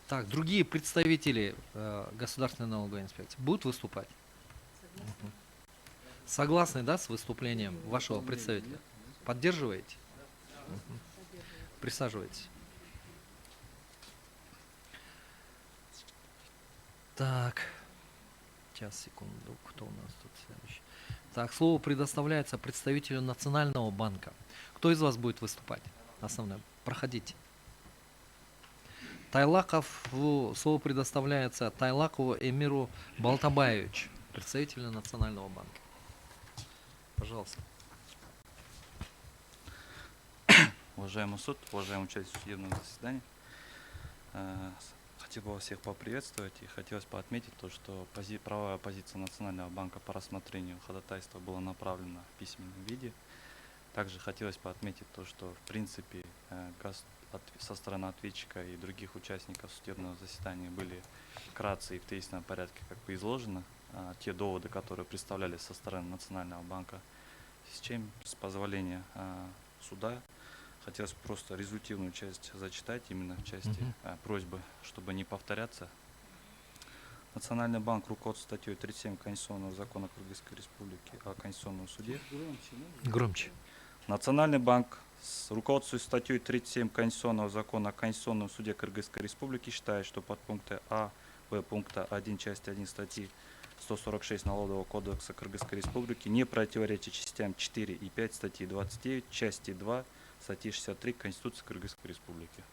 Так, другие представители Государственной налоговой инспекции будут выступать? Мгм. Согласны, да, с выступлением вашего представителя? Поддерживаете? Мгм. Присаживайтесь. Так, сейчас, секунду, кто у нас тут следующий? Так, слово предоставляется представителю Национального банка. Кто из вас будет выступать? Основное. Проходите. Слово предоставляется Тайлакову Эмиру Балтабаевичу, представителю Национального банка. Пожалуйста. Уважаемый суд, уважаемый участник судебного заседания, хотел бы вас всех поприветствовать и хотелось бы отметить то, что правовая позиция Национального банка по рассмотрению ходатайства была направлена в письменном виде. Также хотелось бы отметить то, что в принципе со стороны ответчика и других участников судебного заседания были вкратце и в тезисном порядке как бы изложены те доводы, которые представлялись со стороны Национального банка, с чем, с позволения суда, хотелось просто результативную часть зачитать, именно в части просьбы, чтобы не повторяться. Национальный банк руководствуется статьей 37 Конституционного закона Кыргызской Республики о Конституционном суде. Громче. Национальный банк руководствуясь статьей 37 Конституционного закона о Конституционном суде Кыргызской Республики считает, что подпункты А, В пункта 1 части 1 статьи 146 Налогового кодекса Кыргызской Республики не противоречит частям 4 и 5 статьи 29, части 2 статьи 63 Конституции Кыргызской Республики.